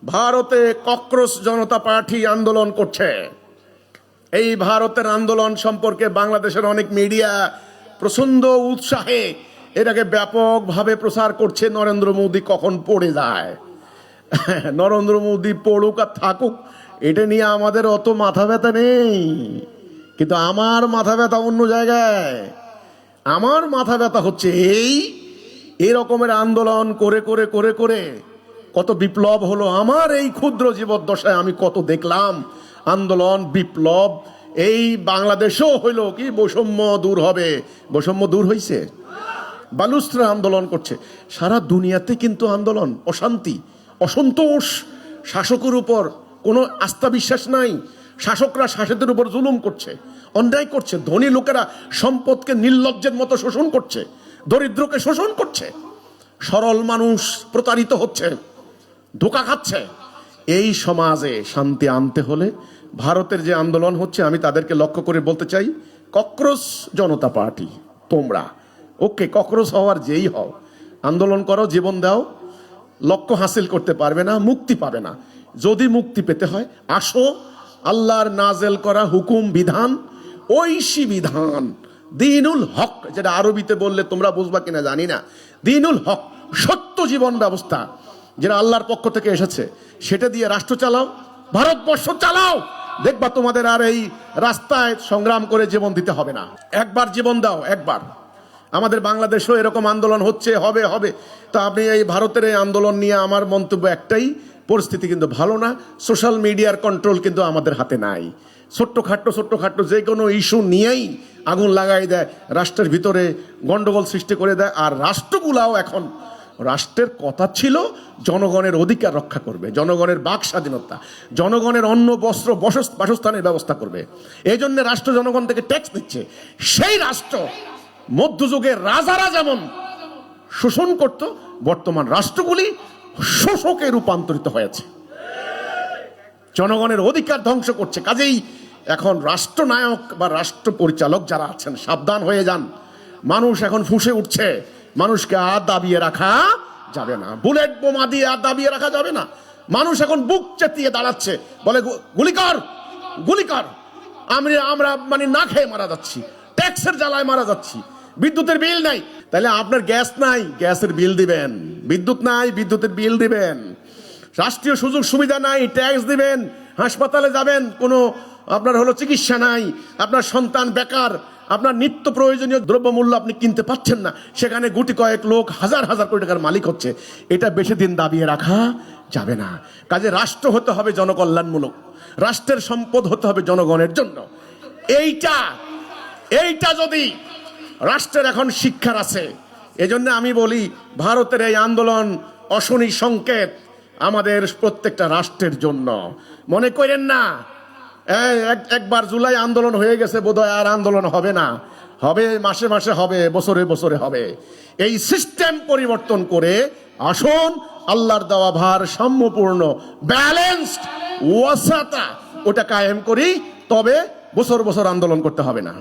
ভারতে ককরোচ জনতা পার্টি আন্দোলন করছে। এই ভারতের আন্দোলন সম্পর্কে বাংলাদেশের অনেক মিডিয়া প্রচন্ড উৎসাহে এটাকে ব্যাপকভাবে প্রচার করছে। নরেন্দ্র মোদী কখন পড়ে যায়। নরেন্দ্র মোদী পড়ুক আর থাকুক, এটা নিয়ে আমাদের অত মাথা ব্যথা নেই। কিন্তু আমার মাথা ব্যথা অন্য জায়গায়। আমার মাথা ব্যথা হচ্ছে এই রকমের আন্দোলন করে করে করে করে কত বিপ্লব হলো। আমার এই ক্ষুদ্র জীবদ্দশায় আমি কত দেখলাম আন্দোলন, বিপ্লব। এই বাংলাদেশেও হইল কি বৈষম্য দূর হবে, বৈষম্য দূর হইছে। বালুচরা আন্দোলন করছে, সারা দুনিয়াতে কিন্তু আন্দোলন, অশান্তি, অসন্তোষ, শাসকের উপর কোনো আস্থা বিশ্বাস নাই। শাসকরা শাসকের উপর জুলুম করছে, অন্যায় করছে। ধনী লোকেরা সম্পদকে নির্লজ্জের মতো শোষণ করছে, দরিদ্রকে শোষণ করছে। সরল মানুষ প্রতারিত হচ্ছে, ধোঁকা খাচ্ছে। এই সমাজে শান্তি আনতে হলে ভারতের যে আন্দোলন হচ্ছে, আমি তাদেরকে লক্ষ্য করে বলতে চাই, ককরোচ জনতা পার্টি তোমরা ওকে, ককরোচ হওয়ার যেই হও, আন্দোলন করো, জীবন দাও, লক্ষ্য হাসিল করতে পারবে না, মুক্তি পাবে না। যদি মুক্তি পেতে হয় আসো, আল্লাহর নাজেল করা হুকুম বিধান, ঐশী বিধান, দিনুল হক, যেটা আরবিতে বললে তোমরা বুঝবা কিনা জানি না। দিনুল হক, সত্য জীবন ব্যবস্থা যেটা আল্লাহর পক্ষ থেকে এসেছে, সেটা দিয়ে রাষ্ট্র চালাও, ভারতবর্ষ চালাও। দেখবা তোমাদের আর এই রাস্তায় সংগ্রাম করে জীবন দিতে হবে না। একবার জীবন দাও, একবার। আমাদের বাংলাদেশেও এরকম আন্দোলন হচ্ছে, হবে হবে। তা আপনি এই ভারতের এই আন্দোলন নিয়ে আমার মন্তব্য একটাই, পরিস্থিতি কিন্তু ভালো না। সোশ্যাল মিডিয়ার কন্ট্রোল কিন্তু আমাদের হাতে নাই। ছোট্টখাট্টো যে কোনো ইস্যু নিয়েই আগুন লাগাই দেয়, রাষ্ট্রের ভিতরে গন্ডগোল সৃষ্টি করে দেয়। আর রাষ্ট্রগুলাও এখন, রাষ্ট্রের কথা ছিল জনগণের অধিকার রক্ষা করবে, জনগণের বাক স্বাধীনতা, জনগণের অন্ন বস্ত্র বাসস্থানের ব্যবস্থা করবে। এই জন্য রাষ্ট্র জনগণ থেকে ট্যাক্স দিচ্ছে। সেই রাষ্ট্র মধ্যযুগের রাজারা যেমন শোষণ করত, বর্তমান রাষ্ট্রগুলি শোষকে রূপান্তরিত হয়েছে, জনগণের অধিকার ধ্বংস করছে। কাজেই এখন রাষ্ট্রনায়ক বা রাষ্ট্র পরিচালক যারা আছেন, সাবধান হয়ে যান। মানুষ এখন ফুঁসে উঠছে, মানুষকে আর দাবিয়ে রাখা যাবে না, বুলেট বোমা দিয়ে আর দাবিয়ে রাখা যাবে না। মানুষ এখন বুক চেতিয়ে দাঁড়াচ্ছে, বলে গুলি কর, গুলি কর। আমরা মানে না খেয়ে মারা যাচ্ছি, ট্যাক্সের জ্বালায় মারা যাচ্ছি, বিদ্যুতের বিল নাই। তাহলে আপনার গ্যাস নাই, গ্যাসের বিল দিবেন। বিদ্যুৎ নাই, বিদ্যুতের বিল দিবেন। রাষ্ট্রীয় সুযোগ সুবিধা নাই, ট্যাক্স দিবেন। হাসপাতালে যাবেন, কোনো আপনার হলো চিকিৎসা নাই। আপনার সন্তান বেকার, আপনার নিত্য প্রয়োজনীয় দ্রব্যমূল্য আপনি কিনতে পাচ্ছেন না, সেখানে গুটি কয়েক লোক হাজার হাজার কোটি টাকার মালিক হচ্ছে। এটা বেশি দিন দাবিয়ে রাখা যাবে না। কাজে রাষ্ট্র হতে হবে জনকল্যাণমূলক, রাষ্ট্রের সম্পদ হতে হবে জনগণের জন্য। এইটা যদি রাষ্ট্রের এখন শিক্ষার আছে। এজন্য আমি বলি, ভারতের এই আন্দোলন অশনি সংকেত আমাদের প্রত্যেকটা রাষ্ট্রের জন্য। মনে করেন না একবার জুলাই আন্দোলন হয়ে গেছে বোধহয় আর আন্দোলন হবে না। হবে, মাসে মাসে হবে, বছরে বছরে হবে। এই সিস্টেম পরিবর্তন করে আসুন, আল্লাহর দেওয়া ভারসাম্যপূর্ণ ব্যালেন্সড ওয়াসাতা ওটা কায়েম করি, তবে বছর বছর আন্দোলন করতে হবে না।